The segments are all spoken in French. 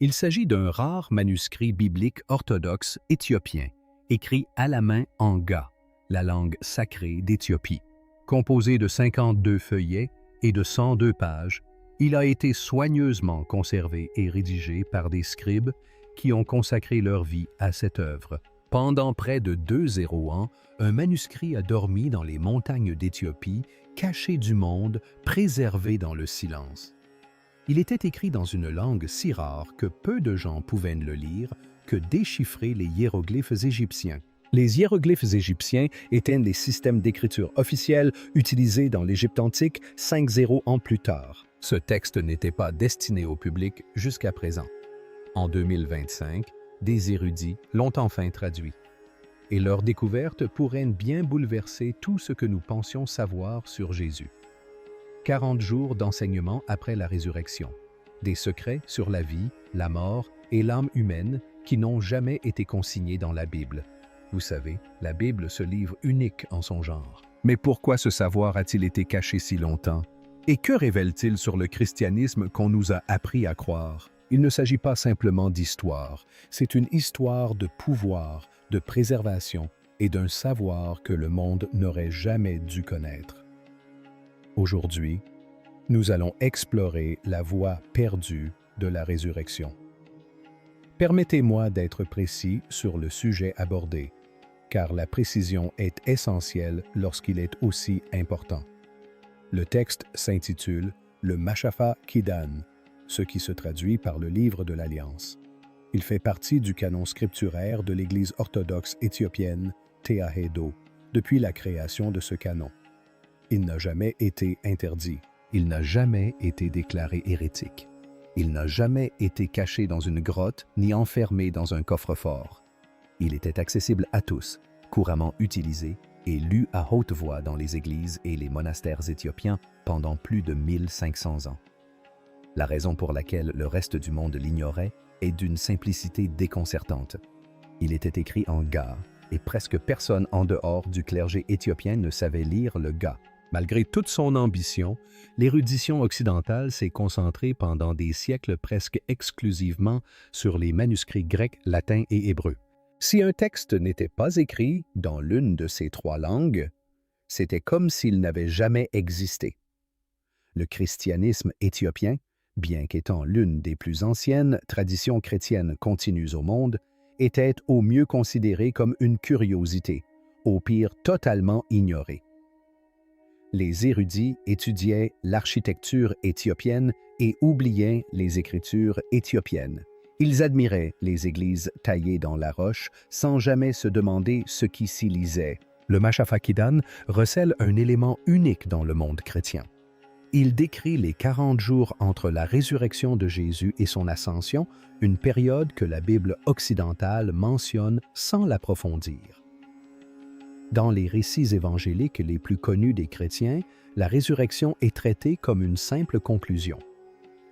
Il s'agit d'un rare manuscrit biblique orthodoxe éthiopien, écrit à la main en ga, la langue sacrée d'Éthiopie. Composé de 52 feuillets et de 102 pages, il a été soigneusement conservé et rédigé par des scribes qui ont consacré leur vie à cette œuvre. Pendant près de 2 ans, un manuscrit a dormi dans les montagnes d'Éthiopie, caché du monde, préservé dans le silence. Il était écrit dans une langue si rare que peu de gens pouvaient le lire que déchiffrer les hiéroglyphes égyptiens. Les hiéroglyphes égyptiens étaient les systèmes d'écriture officiels utilisés dans l'Égypte antique 50 ans plus tard. Ce texte n'était pas destiné au public jusqu'à présent. En 2025, des érudits l'ont enfin traduit. Et leur découverte pourrait bien bouleverser tout ce que nous pensions savoir sur Jésus. 40 jours d'enseignement après la résurrection. Des secrets sur la vie, la mort et l'âme humaine qui n'ont jamais été consignés dans la Bible. Vous savez, la Bible, ce livre unique en son genre. Mais pourquoi ce savoir a-t-il été caché si longtemps? Et que révèle-t-il sur le christianisme qu'on nous a appris à croire? Il ne s'agit pas simplement d'histoire, c'est une histoire de pouvoir, de préservation et d'un savoir que le monde n'aurait jamais dû connaître. Aujourd'hui, nous allons explorer la voie perdue de la résurrection. Permettez-moi d'être précis sur le sujet abordé, car la précision est essentielle lorsqu'il est aussi important. Le texte s'intitule « Le Mashafa Kidan », ce qui se traduit par le Livre de l'Alliance. Il fait partie du canon scripturaire de l'Église orthodoxe éthiopienne Tewahedo depuis la création de ce canon. Il n'a jamais été interdit. Il n'a jamais été déclaré hérétique. Il n'a jamais été caché dans une grotte ni enfermé dans un coffre-fort. Il était accessible à tous, couramment utilisé et lu à haute voix dans les églises et les monastères éthiopiens pendant plus de 1500 ans. La raison pour laquelle le reste du monde l'ignorait est d'une simplicité déconcertante. Il était écrit en ga et presque personne en dehors du clergé éthiopien ne savait lire le ga. Malgré toute son ambition, l'érudition occidentale s'est concentrée pendant des siècles presque exclusivement sur les manuscrits grecs, latins et hébreux. Si un texte n'était pas écrit dans l'une de ces trois langues, c'était comme s'il n'avait jamais existé. Le christianisme éthiopien, bien qu'étant l'une des plus anciennes traditions chrétiennes continues au monde, était au mieux considéré comme une curiosité, au pire totalement ignoré. Les érudits étudiaient l'architecture éthiopienne et oubliaient les écritures éthiopiennes. Ils admiraient les églises taillées dans la roche sans jamais se demander ce qui s'y lisait. Le Mashafa Kidan recèle un élément unique dans le monde chrétien. Il décrit les 40 jours entre la résurrection de Jésus et son ascension, une période que la Bible occidentale mentionne sans l'approfondir. Dans les récits évangéliques les plus connus des chrétiens, la résurrection est traitée comme une simple conclusion.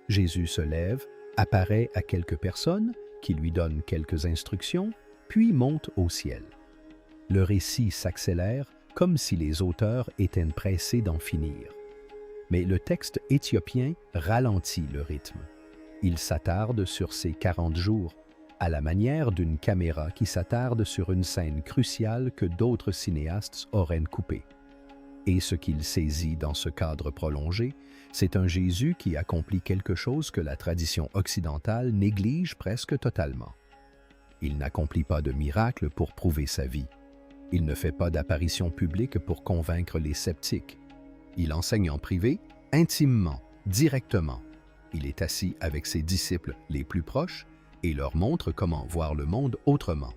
Jésus se lève, apparaît à quelques personnes, qui lui donnent quelques instructions, puis monte au ciel. Le récit s'accélère comme si les auteurs étaient pressés d'en finir. Mais le texte éthiopien ralentit le rythme. Il s'attarde sur ces 40 jours, à la manière d'une caméra qui s'attarde sur une scène cruciale que d'autres cinéastes auraient coupée. Et ce qu'il saisit dans ce cadre prolongé, c'est un Jésus qui accomplit quelque chose que la tradition occidentale néglige presque totalement. Il n'accomplit pas de miracle pour prouver sa vie. Il ne fait pas d'apparition publique pour convaincre les sceptiques. Il enseigne en privé, intimement, directement. Il est assis avec ses disciples les plus proches et leur montre comment voir le monde autrement.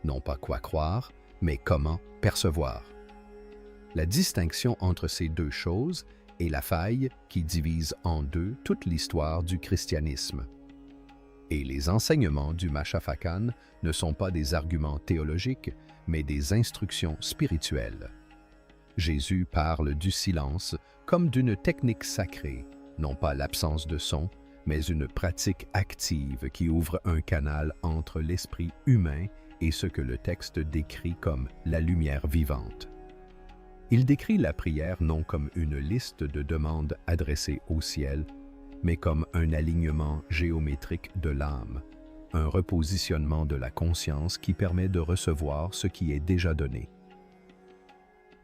Non pas quoi croire, mais comment percevoir. La distinction entre ces deux choses est la faille qui divise en deux toute l'histoire du christianisme. Et les enseignements du Mashafa Kidan ne sont pas des arguments théologiques, mais des instructions spirituelles. Jésus parle du silence comme d'une technique sacrée, non pas l'absence de son, mais une pratique active qui ouvre un canal entre l'esprit humain et ce que le texte décrit comme la lumière vivante. Il décrit la prière non comme une liste de demandes adressées au ciel, mais comme un alignement géométrique de l'âme, un repositionnement de la conscience qui permet de recevoir ce qui est déjà donné.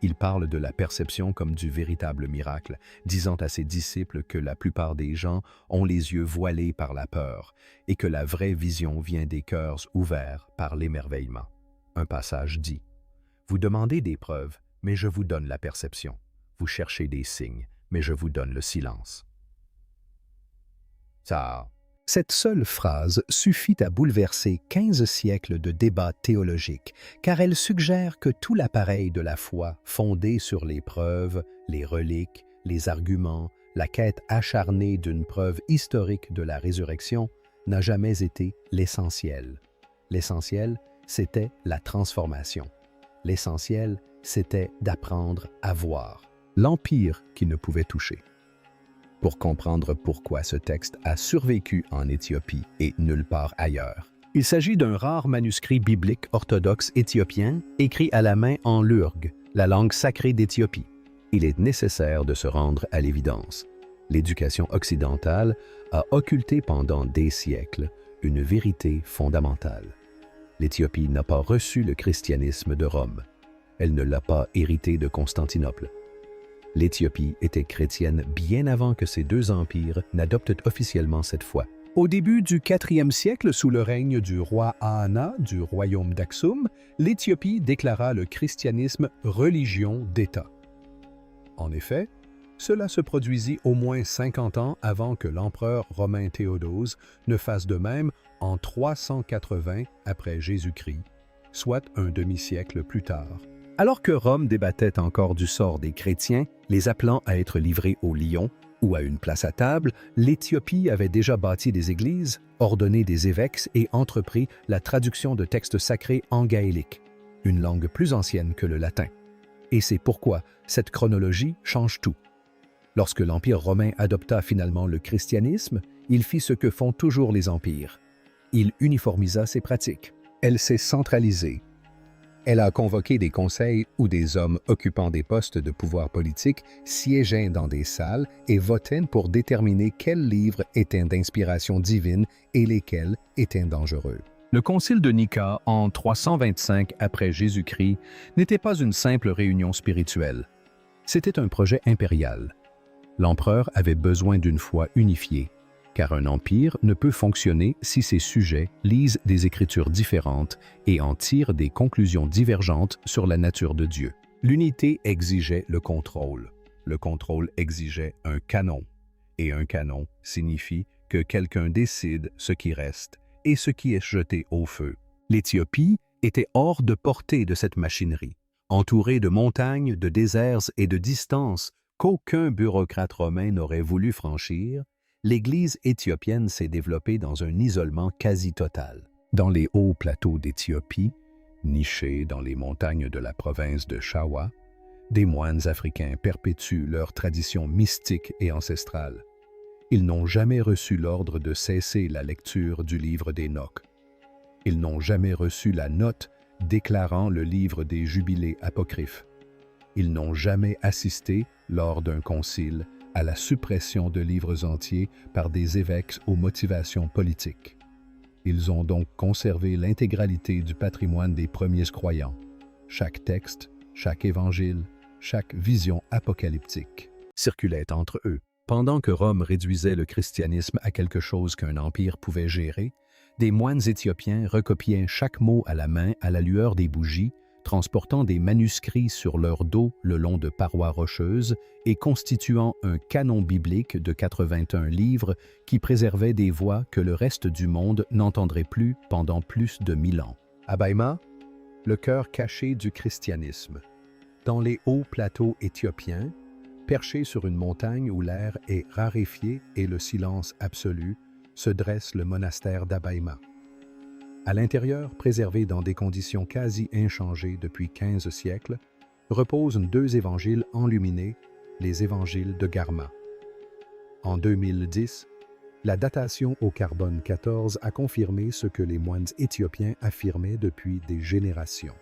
Il parle de la perception comme du véritable miracle, disant à ses disciples que la plupart des gens ont les yeux voilés par la peur et que la vraie vision vient des cœurs ouverts par l'émerveillement. Un passage dit « Vous demandez des preuves, mais je vous donne la perception. Vous cherchez des signes, mais je vous donne le silence. » Cette seule phrase suffit à bouleverser 15 siècles de débats théologiques, car elle suggère que tout l'appareil de la foi, fondé sur les preuves, les reliques, les arguments, la quête acharnée d'une preuve historique de la résurrection, n'a jamais été l'essentiel. L'essentiel, c'était la transformation. L'essentiel, c'était d'apprendre à voir. L'empire qui ne pouvait toucher. Pour comprendre pourquoi ce texte a survécu en Éthiopie et nulle part ailleurs. Il s'agit d'un rare manuscrit biblique orthodoxe éthiopien écrit à la main en lurg, la langue sacrée d'Éthiopie. Il est nécessaire de se rendre à l'évidence. L'éducation occidentale a occulté pendant des siècles une vérité fondamentale. L'Éthiopie n'a pas reçu le christianisme de Rome. Elle ne l'a pas hérité de Constantinople. L'Éthiopie était chrétienne bien avant que ces deux empires n'adoptent officiellement cette foi. Au début du IVe siècle, sous le règne du roi Ahana du royaume d'Aksum, l'Éthiopie déclara le christianisme religion d'État. En effet, cela se produisit au moins 50 ans avant que l'empereur romain Théodose ne fasse de même en 380 après Jésus-Christ, soit un demi-siècle plus tard. Alors que Rome débattait encore du sort des chrétiens, les appelant à être livrés aux lions ou à une place à table, l'Éthiopie avait déjà bâti des églises, ordonné des évêques et entrepris la traduction de textes sacrés en gaélique, une langue plus ancienne que le latin. Et c'est pourquoi cette chronologie change tout. Lorsque l'Empire romain adopta finalement le christianisme, il fit ce que font toujours les empires. Il uniformisa ses pratiques. Elle s'est centralisée. Elle a convoqué des conseils où des hommes occupant des postes de pouvoir politique siégeaient dans des salles et votaient pour déterminer quels livres étaient d'inspiration divine et lesquels étaient dangereux. Le concile de Nika, en 325 après Jésus-Christ, n'était pas une simple réunion spirituelle. C'était un projet impérial. L'empereur avait besoin d'une foi unifiée, car un empire ne peut fonctionner si ses sujets lisent des écritures différentes et en tirent des conclusions divergentes sur la nature de Dieu. L'unité exigeait le contrôle. Le contrôle exigeait un canon. Et un canon signifie que quelqu'un décide ce qui reste et ce qui est jeté au feu. L'Éthiopie était hors de portée de cette machinerie, entourée de montagnes, de déserts et de distances qu'aucun bureaucrate romain n'aurait voulu franchir. L'Église éthiopienne s'est développée dans un isolement quasi total. Dans les hauts plateaux d'Éthiopie, nichés dans les montagnes de la province de Shawa, des moines africains perpétuent leur tradition mystique et ancestrale. Ils n'ont jamais reçu l'ordre de cesser la lecture du livre d'Hénoch. Ils n'ont jamais reçu la note déclarant le livre des jubilés apocryphes. Ils n'ont jamais assisté, lors d'un concile, à la suppression de livres entiers par des évêques aux motivations politiques. Ils ont donc conservé l'intégralité du patrimoine des premiers croyants, chaque texte, chaque évangile, chaque vision apocalyptique circulait entre eux. Pendant que Rome réduisait le christianisme à quelque chose qu'un empire pouvait gérer, des moines éthiopiens recopiaient chaque mot à la main à la lueur des bougies, transportant des manuscrits sur leur dos le long de parois rocheuses et constituant un canon biblique de 81 livres qui préservait des voix que le reste du monde n'entendrait plus pendant plus de 1000 ans. Abaïma, le cœur caché du christianisme. Dans les hauts plateaux éthiopiens, perché sur une montagne où l'air est raréfié et le silence absolu, se dresse le monastère d'Abaïma. À l'intérieur, préservé dans des conditions quasi inchangées depuis 15 siècles, reposent deux évangiles enluminés, les évangiles de Garma. En 2010, la datation au carbone 14 a confirmé ce que les moines éthiopiens affirmaient depuis des générations.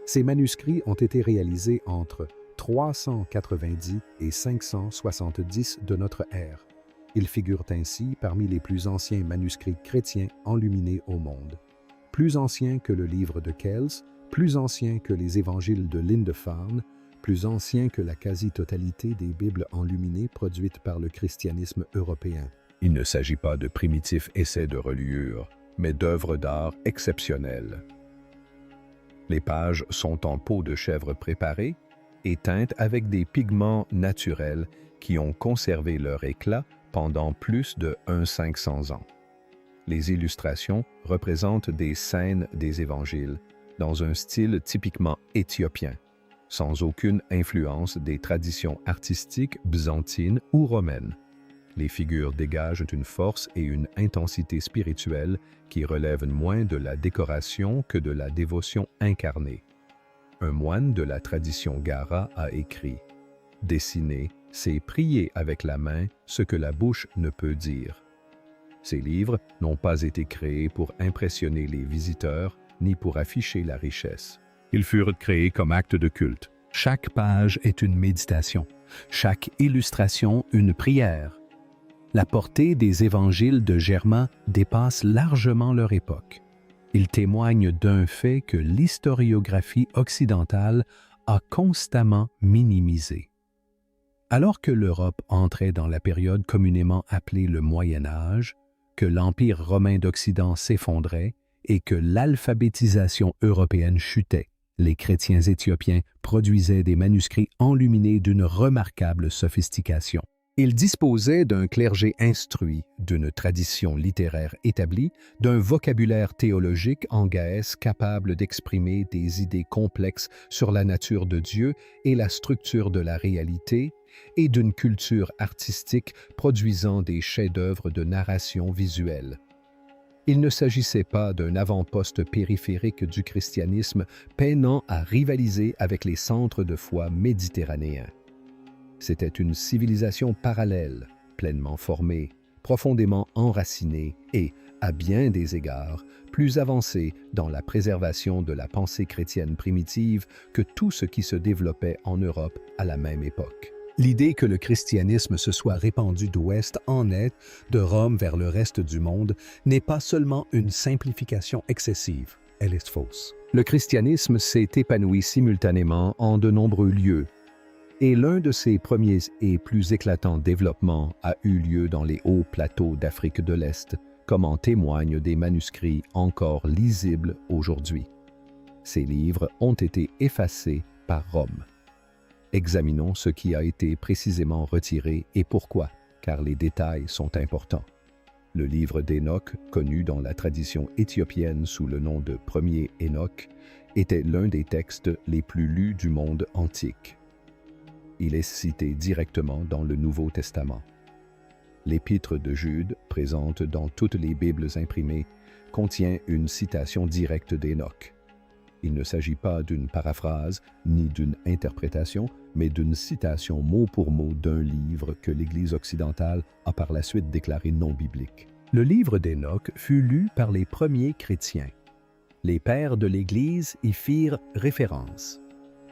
Ces manuscrits ont été réalisés entre 390 et 570 de notre ère. Ils figurent ainsi parmi les plus anciens manuscrits chrétiens enluminés au monde. Plus anciens que le livre de Kells, plus anciens que les évangiles de Lindefarne, plus anciens que la quasi-totalité des Bibles enluminées produites par le christianisme européen. Il ne s'agit pas de primitifs essais de reliure, mais d'œuvres d'art exceptionnelles. Les pages sont en peau de chèvre préparée et teintes avec des pigments naturels qui ont conservé leur éclat pendant plus de 500 ans. Les illustrations représentent des scènes des évangiles dans un style typiquement éthiopien, sans aucune influence des traditions artistiques byzantines ou romaines. Les figures dégagent une force et une intensité spirituelle qui relèvent moins de la décoration que de la dévotion incarnée. Un moine de la tradition Gara a écrit « Dessiner, c'est prier avec la main ce que la bouche ne peut dire ». Ces livres n'ont pas été créés pour impressionner les visiteurs ni pour afficher la richesse. Ils furent créés comme acte de culte. Chaque page est une méditation, chaque illustration une prière. La portée des évangiles de Germain dépasse largement leur époque. Ils témoignent d'un fait que l'historiographie occidentale a constamment minimisé. Alors que l'Europe entrait dans la période communément appelée le Moyen Âge, que l'Empire romain d'Occident s'effondrait et que l'alphabétisation européenne chutait, les chrétiens éthiopiens produisaient des manuscrits enluminés d'une remarquable sophistication. Ils disposaient d'un clergé instruit, d'une tradition littéraire établie, d'un vocabulaire théologique en gaèse capable d'exprimer des idées complexes sur la nature de Dieu et la structure de la réalité, et d'une culture artistique produisant des chefs-d'œuvre de narration visuelle. Il ne s'agissait pas d'un avant-poste périphérique du christianisme peinant à rivaliser avec les centres de foi méditerranéens. C'était une civilisation parallèle, pleinement formée, profondément enracinée et, à bien des égards, plus avancée dans la préservation de la pensée chrétienne primitive que tout ce qui se développait en Europe à la même époque. L'idée que le christianisme se soit répandu d'ouest en est, de Rome vers le reste du monde, n'est pas seulement une simplification excessive, elle est fausse. Le christianisme s'est épanoui simultanément en de nombreux lieux, et l'un de ses premiers et plus éclatants développements a eu lieu dans les hauts plateaux d'Afrique de l'Est, comme en témoignent des manuscrits encore lisibles aujourd'hui. Ces livres ont été effacés par Rome. Examinons ce qui a été précisément retiré et pourquoi, car les détails sont importants. Le livre d'Hénoch, connu dans la tradition éthiopienne sous le nom de Premier Hénoch, était l'un des textes les plus lus du monde antique. Il est cité directement dans le Nouveau Testament. L'Épître de Jude, présente dans toutes les Bibles imprimées, contient une citation directe d'Hénoch. Il ne s'agit pas d'une paraphrase ni d'une interprétation, mais d'une citation mot pour mot d'un livre que l'Église occidentale a par la suite déclaré non biblique. Le livre d'Hénoch fut lu par les premiers chrétiens. Les pères de l'Église y firent référence.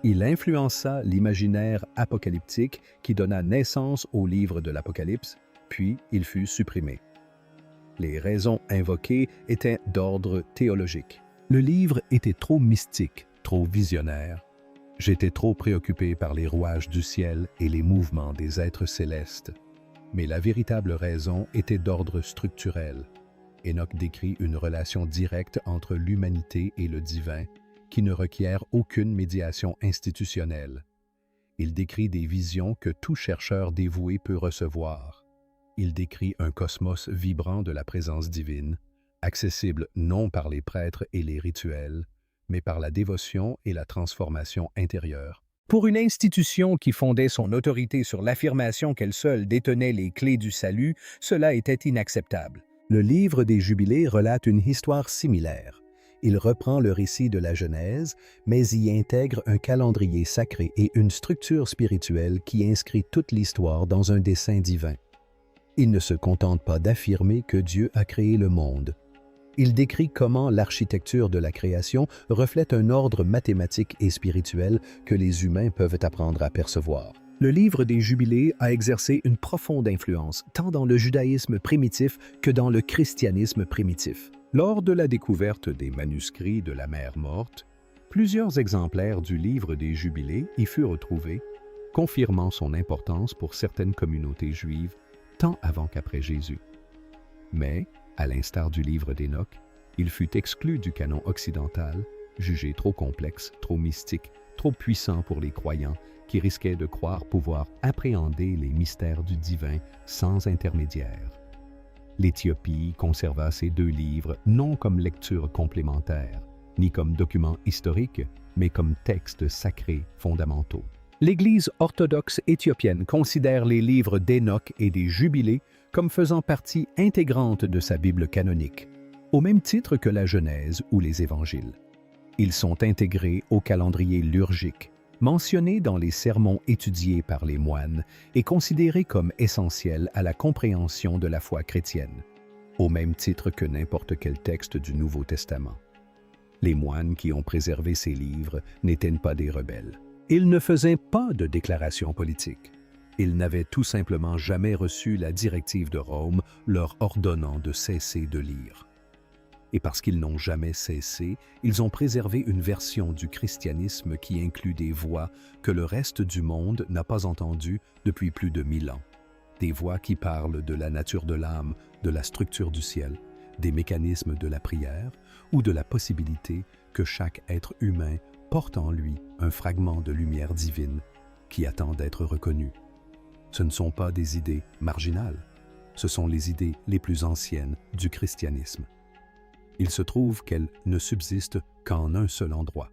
Il influença l'imaginaire apocalyptique qui donna naissance au livre de l'Apocalypse, puis il fut supprimé. Les raisons invoquées étaient d'ordre théologique. Le livre était trop mystique, trop visionnaire. J'étais trop préoccupé par les rouages du ciel et les mouvements des êtres célestes. Mais la véritable raison était d'ordre structurel. Hénoch décrit une relation directe entre l'humanité et le divin, qui ne requiert aucune médiation institutionnelle. Il décrit des visions que tout chercheur dévoué peut recevoir. Il décrit un cosmos vibrant de la présence divine, accessible non par les prêtres et les rituels, mais par la dévotion et la transformation intérieure. Pour une institution qui fondait son autorité sur l'affirmation qu'elle seule détenait les clés du salut, cela était inacceptable. Le livre des Jubilés relate une histoire similaire. Il reprend le récit de la Genèse, mais y intègre un calendrier sacré et une structure spirituelle qui inscrit toute l'histoire dans un dessein divin. Il ne se contente pas d'affirmer que Dieu a créé le monde. Il décrit comment l'architecture de la création reflète un ordre mathématique et spirituel que les humains peuvent apprendre à percevoir. Le livre des Jubilés a exercé une profonde influence, tant dans le judaïsme primitif que dans le christianisme primitif. Lors de la découverte des manuscrits de la Mer Morte, plusieurs exemplaires du livre des Jubilés y furent trouvés, confirmant son importance pour certaines communautés juives, tant avant qu'après Jésus. Mais, à l'instar du livre d'Hénoch, il fut exclu du canon occidental, jugé trop complexe, trop mystique, trop puissant pour les croyants qui risquaient de croire pouvoir appréhender les mystères du divin sans intermédiaire. L'Éthiopie conserva ces deux livres non comme lecture complémentaire, ni comme documents historiques, mais comme textes sacrés fondamentaux. L'Église orthodoxe éthiopienne considère les livres d'Hénoch et des Jubilés comme faisant partie intégrante de sa Bible canonique, au même titre que la Genèse ou les Évangiles. Ils sont intégrés au calendrier liturgique, mentionnés dans les sermons étudiés par les moines et considérés comme essentiels à la compréhension de la foi chrétienne, au même titre que n'importe quel texte du Nouveau Testament. Les moines qui ont préservé ces livres n'étaient pas des rebelles. Ils ne faisaient pas de déclarations politiques. Ils n'avaient tout simplement jamais reçu la directive de Rome leur ordonnant de cesser de lire. Et parce qu'ils n'ont jamais cessé, ils ont préservé une version du christianisme qui inclut des voix que le reste du monde n'a pas entendues depuis plus de 1000 ans. Des voix qui parlent de la nature de l'âme, de la structure du ciel, des mécanismes de la prière ou de la possibilité que chaque être humain porte en lui un fragment de lumière divine qui attend d'être reconnu. Ce ne sont pas des idées marginales, ce sont les idées les plus anciennes du christianisme. Il se trouve qu'elles ne subsistent qu'en un seul endroit,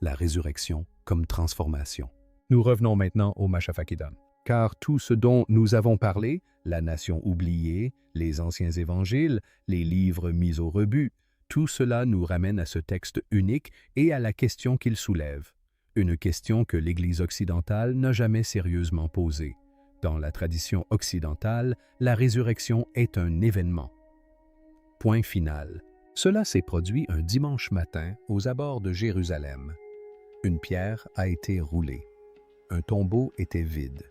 la résurrection comme transformation. Nous revenons maintenant au Mashafakidam, car tout ce dont nous avons parlé, la nation oubliée, les anciens évangiles, les livres mis au rebut, tout cela nous ramène à ce texte unique et à la question qu'il soulève, une question que l'Église occidentale n'a jamais sérieusement posée. Dans la tradition occidentale, la résurrection est un événement. Point final. Cela s'est produit un dimanche matin aux abords de Jérusalem. Une pierre a été roulée. Un tombeau était vide.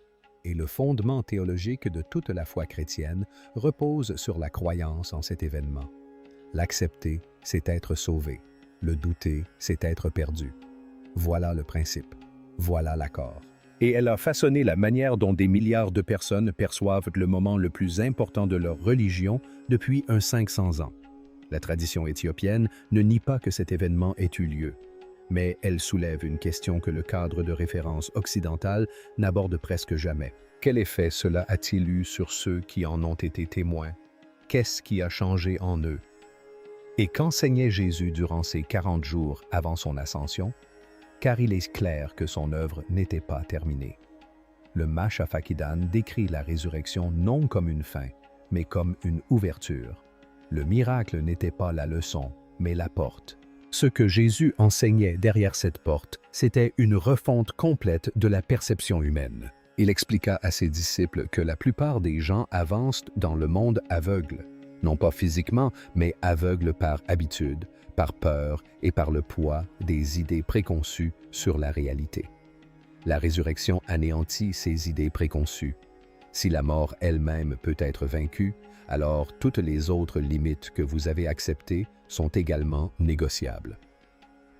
Et le fondement théologique de toute la foi chrétienne repose sur la croyance en cet événement. L'accepter, c'est être sauvé. Le douter, c'est être perdu. Voilà le principe. Voilà l'accord. Et elle a façonné la manière dont des milliards de personnes perçoivent le moment le plus important de leur religion depuis 500 ans. La tradition éthiopienne ne nie pas que cet événement ait eu lieu, mais elle soulève une question que le cadre de référence occidental n'aborde presque jamais. Quel effet cela a-t-il eu sur ceux qui en ont été témoins? Qu'est-ce qui a changé en eux? Et qu'enseignait Jésus durant ces 40 jours avant son ascension? Car il est clair que son œuvre n'était pas terminée. Le Mashafakidan décrit la résurrection non comme une fin, mais comme une ouverture. Le miracle n'était pas la leçon, mais la porte. Ce que Jésus enseignait derrière cette porte, c'était une refonte complète de la perception humaine. Il expliqua à ses disciples que la plupart des gens avancent dans le monde aveugle, non pas physiquement, mais aveugles par habitude, par peur et par le poids des idées préconçues sur la réalité. La résurrection anéantit ces idées préconçues. Si la mort elle-même peut être vaincue, alors toutes les autres limites que vous avez acceptées sont également négociables.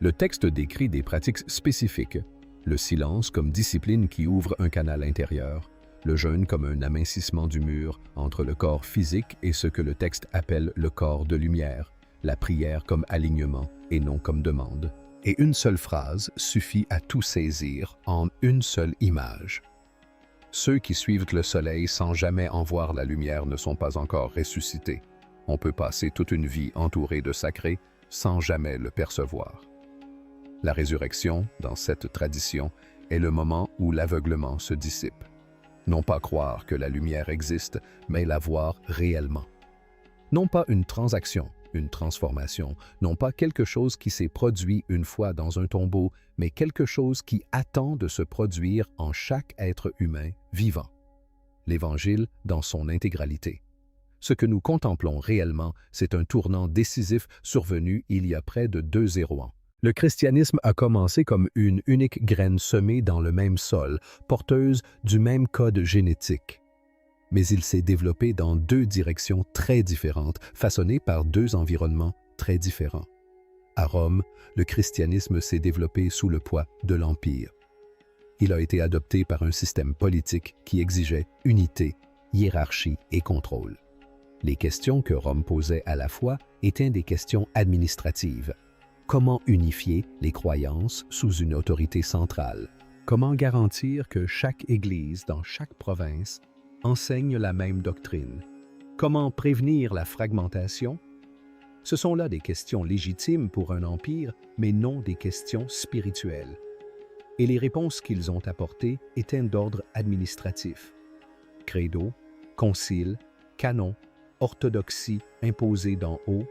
Le texte décrit des pratiques spécifiques, le silence comme discipline qui ouvre un canal intérieur, le jeûne comme un amincissement du mur entre le corps physique et ce que le texte appelle le corps de lumière, la prière comme alignement et non comme demande. Et une seule phrase suffit à tout saisir en une seule image. Ceux qui suivent le soleil sans jamais en voir la lumière ne sont pas encore ressuscités. On peut passer toute une vie entourée de sacré sans jamais le percevoir. La résurrection, dans cette tradition, est le moment où l'aveuglement se dissipe. Non pas croire que la lumière existe, mais la voir réellement. Non pas une transaction, une transformation, non pas quelque chose qui s'est produit une fois dans un tombeau, mais quelque chose qui attend de se produire en chaque être humain vivant. L'Évangile dans son intégralité. Ce que nous contemplons réellement, c'est un tournant décisif survenu il y a près de 2000 ans. Le christianisme a commencé comme une unique graine semée dans le même sol, porteuse du même code génétique. Mais il s'est développé dans deux directions très différentes, façonnées par deux environnements très différents. À Rome, le christianisme s'est développé sous le poids de l'Empire. Il a été adopté par un système politique qui exigeait unité, hiérarchie et contrôle. Les questions que Rome posait à la fois étaient des questions administratives. Comment unifier les croyances sous une autorité centrale? Comment garantir que chaque Église dans chaque province enseigne la même doctrine? Comment prévenir la fragmentation? Ce sont là des questions légitimes pour un empire, mais non des questions spirituelles. Et les réponses qu'ils ont apportées étaient d'ordre administratif. Credo, concile, canon, orthodoxie imposée d'en haut,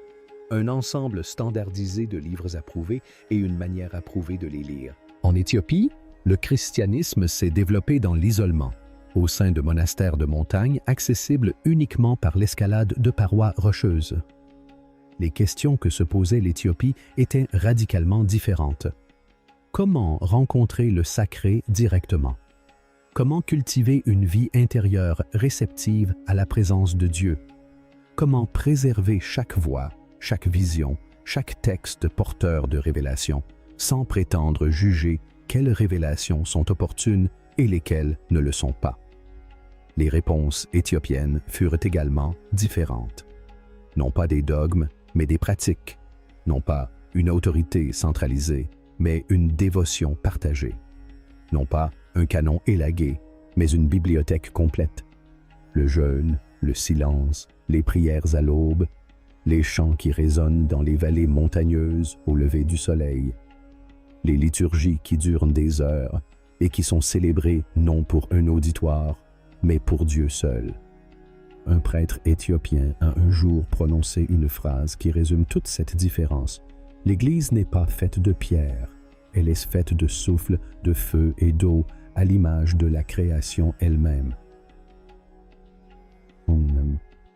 un ensemble standardisé de livres approuvés et une manière approuvée de les lire. En Éthiopie, le christianisme s'est développé dans l'isolement, au sein de monastères de montagne accessibles uniquement par l'escalade de parois rocheuses. Les questions que se posait l'Éthiopie étaient radicalement différentes. Comment rencontrer le sacré directement? Comment cultiver une vie intérieure réceptive à la présence de Dieu? Comment préserver chaque voix, chaque vision, chaque texte porteur de révélation, sans prétendre juger quelles révélations sont opportunes et lesquelles ne le sont pas? Les réponses éthiopiennes furent également différentes. Non pas des dogmes, mais des pratiques. Non pas une autorité centralisée, mais une dévotion partagée. Non pas un canon élagué, mais une bibliothèque complète. Le jeûne, le silence, les prières à l'aube, les chants qui résonnent dans les vallées montagneuses au lever du soleil, les liturgies qui durent des heures et qui sont célébrées non pour un auditoire, mais pour Dieu seul. Un prêtre éthiopien a un jour prononcé une phrase qui résume toute cette différence. L'Église n'est pas faite de pierre, elle est faite de souffle, de feu et d'eau, à l'image de la création elle-même.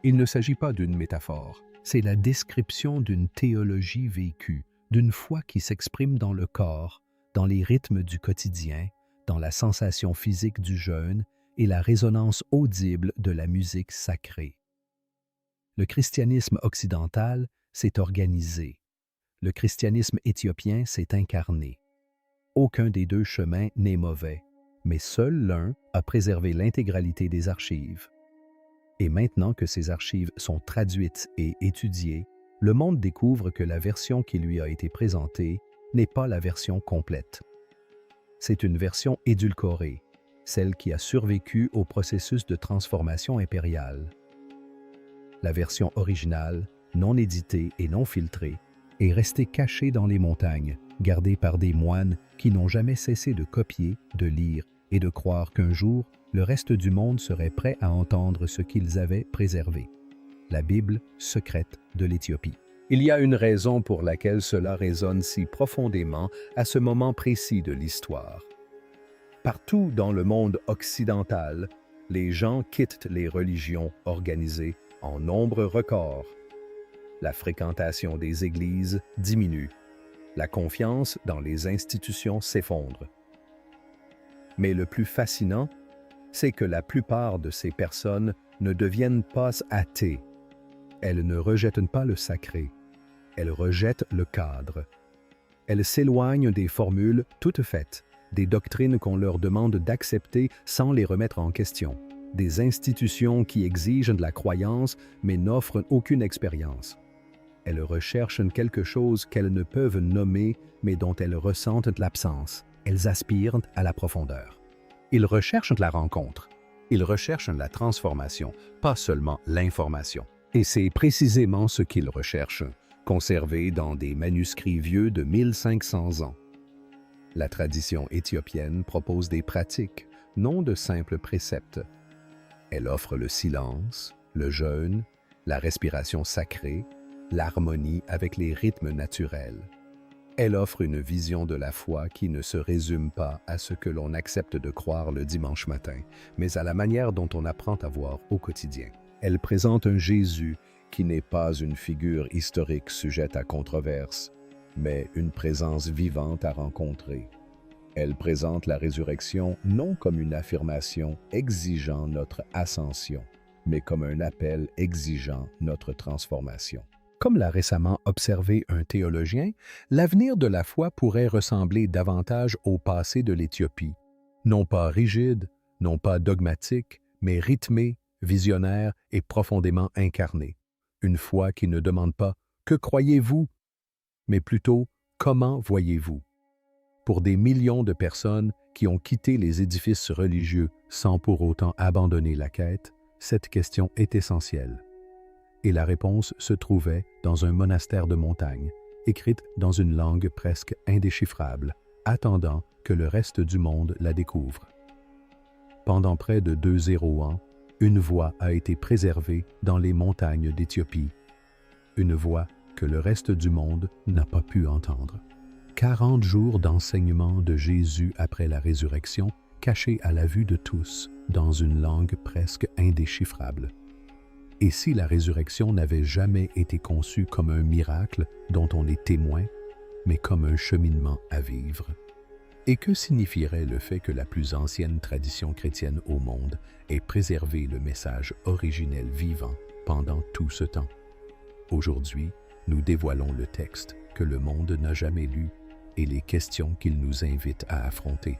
Il ne s'agit pas d'une métaphore, c'est la description d'une théologie vécue, d'une foi qui s'exprime dans le corps, dans les rythmes du quotidien, dans la sensation physique du jeûne et la résonance audible de la musique sacrée. Le christianisme occidental s'est organisé. Le christianisme éthiopien s'est incarné. Aucun des deux chemins n'est mauvais, mais seul l'un a préservé l'intégralité des archives. Et maintenant que ces archives sont traduites et étudiées, le monde découvre que la version qui lui a été présentée n'est pas la version complète. C'est une version édulcorée, celle qui a survécu au processus de transformation impériale. La version originale, non éditée et non filtrée, est restée cachée dans les montagnes, gardée par des moines qui n'ont jamais cessé de copier, de lire et de croire qu'un jour, le reste du monde serait prêt à entendre ce qu'ils avaient préservé. La Bible secrète de l'Éthiopie. Il y a une raison pour laquelle cela résonne si profondément à ce moment précis de l'histoire. Partout dans le monde occidental, les gens quittent les religions organisées en nombre record. La fréquentation des églises diminue. La confiance dans les institutions s'effondre. Mais le plus fascinant, c'est que la plupart de ces personnes ne deviennent pas athées. Elles ne rejettent pas le sacré. Elles rejettent le cadre. Elles s'éloignent des formules toutes faites, des doctrines qu'on leur demande d'accepter sans les remettre en question, des institutions qui exigent de la croyance mais n'offrent aucune expérience. Elles recherchent quelque chose qu'elles ne peuvent nommer mais dont elles ressentent l'absence. Elles aspirent à la profondeur. Ils recherchent la rencontre. Ils recherchent la transformation, pas seulement l'information. Et c'est précisément ce qu'ils recherchent, conservé dans des manuscrits vieux de 1500 ans. La tradition éthiopienne propose des pratiques, non de simples préceptes. Elle offre le silence, le jeûne, la respiration sacrée, l'harmonie avec les rythmes naturels. Elle offre une vision de la foi qui ne se résume pas à ce que l'on accepte de croire le dimanche matin, mais à la manière dont on apprend à voir au quotidien. Elle présente un Jésus qui n'est pas une figure historique sujette à controverse, mais une présence vivante à rencontrer. Elle présente la résurrection non comme une affirmation exigeant notre ascension, mais comme un appel exigeant notre transformation. Comme l'a récemment observé un théologien, l'avenir de la foi pourrait ressembler davantage au passé de l'Éthiopie. Non pas rigide, non pas dogmatique, mais rythmé, visionnaire et profondément incarné. Une foi qui ne demande pas « Que croyez-vous ?», mais plutôt « Comment voyez-vous ?» Pour des millions de personnes qui ont quitté les édifices religieux sans pour autant abandonner la quête, cette question est essentielle. Et la réponse se trouvait dans un monastère de montagne, écrite dans une langue presque indéchiffrable, attendant que le reste du monde la découvre. Pendant près de 2 ans, une voix a été préservée dans les montagnes d'Éthiopie, une voix que le reste du monde n'a pas pu entendre. 40 jours d'enseignement de Jésus après la résurrection, cachés à la vue de tous, dans une langue presque indéchiffrable. Et si la résurrection n'avait jamais été conçue comme un miracle dont on est témoin, mais comme un cheminement à vivre? Et que signifierait le fait que la plus ancienne tradition chrétienne au monde ait préservé le message originel vivant pendant tout ce temps? Aujourd'hui, nous dévoilons le texte que le monde n'a jamais lu et les questions qu'il nous invite à affronter.